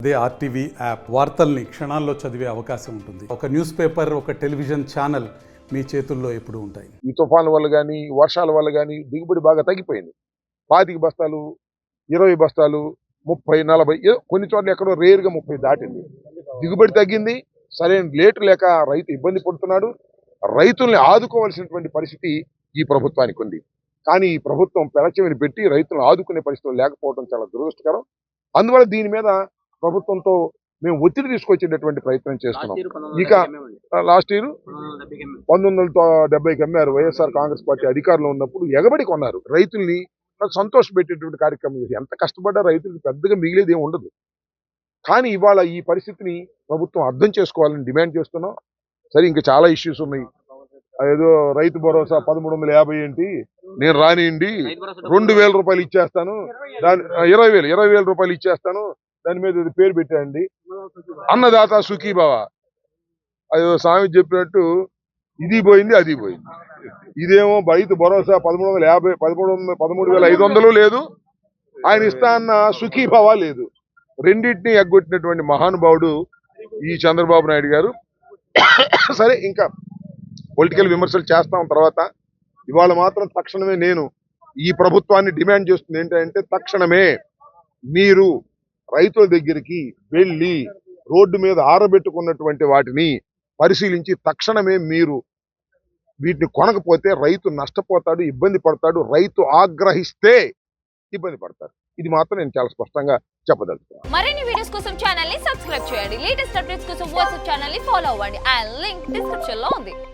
అదే RTV app వార్తల్ని క్షణాల్లో చదివే అవకాశం ఉంటుంది. ఒక న్యూస్ పేపర్, ఒక టెలివిజన్ ఛానల్ మీ చేతుల్లో ఎప్పుడూ ఉంటాయి. ఈ తుఫాను వల్ల కానీ వర్షాల వల్ల కానీ దిగుబడి బాగా తగ్గిపోయింది. 25 బస్తాలు 20 బస్తాలు 30 40 కొన్ని చోట్ల ఎక్కడో రేరుగా 30 దాటింది. దిగుబడి తగ్గింది. సరైన రేటు లేక రైతు ఇబ్బంది పడుతున్నాడు. రైతుల్ని ఆదుకోవాల్సినటువంటి పరిస్థితి ఈ ప్రభుత్వానికి ఉంది. కానీ ఈ ప్రభుత్వం పెరచమని పెట్టి రైతులను ఆదుకునే పరిస్థితులు లేకపోవడం చాలా దురదృష్టకరం. అందువల్ల దీని మీద ప్రభుత్వంతో మేము ఒత్తిడి తీసుకొచ్చేటటువంటి ప్రయత్నం చేస్తున్నాం. ఇక లాస్ట్ ఇయర్ 1970కి అమ్మారు. వైఎస్ఆర్ కాంగ్రెస్ పార్టీ అధికారంలో ఉన్నప్పుడు ఎగబడి కొన్నారు. రైతుల్ని సంతోష పెట్టేటువంటి కార్యక్రమం చేసి ఎంత కష్టపడ్డా రైతులకు పెద్దగా మిగిలేది ఏమి ఉండదు. కానీ ఇవాళ ఈ పరిస్థితిని ప్రభుత్వం అర్థం చేసుకోవాలని డిమాండ్ చేస్తున్నాం. సరే, ఇంకా చాలా ఇష్యూస్ ఉన్నాయి. ఏదో రైతు భరోసా 1350 ఏంటి, నేను రానియండి 2000 రూపాయలు ఇచ్చేస్తాను, దాని 20,000 రూపాయలు ఇచ్చేస్తాను, దాని మీద పేరు పెట్టండి, అన్నదాత సుఖీభవ. అదో స్వామి చెప్పినట్టు ఇది పోయింది అది పోయింది. ఇదేమో రైతు భరోసా 1350 13,500 లేదు, ఆయన ఇస్తా అన్న సుఖీభవ లేదు. రెండింటినీ ఎగ్గొట్టినటువంటి మహానుభావుడు ఈ చంద్రబాబు నాయుడు గారు. సరే, ఇంకా పొలిటికల్ విమర్శలు చేస్తాం తర్వాత. ఇవాళ మాత్రం తక్షణమే నేను ఈ ప్రభుత్వాన్ని డిమాండ్ చేస్తుంది ఏంటంటే, తక్షణమే మీరు రైతుల దగ్గరికి వెళ్ళి రోడ్డు మీద ఆరబెట్టుకున్నటువంటి వాటిని పరిశీలించి తక్షణమే మీరు వీటిని కొనకపోతే రైతు నష్టపోతాడు, ఇబ్బంది పడతాడు. రైతు ఆగ్రహిస్తే ఇబ్బంది పడతారు. ఇది మాత్రం నేను చాలా స్పష్టంగా చెప్పదలుచుకున్నాను. మరిన్ని వీడియోస్ కోసం ఛానల్ ని సబ్స్క్రైబ్ చేయండి. లేటెస్ట్ అప్డేట్స్ కోసం వాట్సాప్ ఛానల్ ని ఫాలో అవ్వండి. ఆ లింక్ డిస్క్రిప్షన్ లో ఉంది.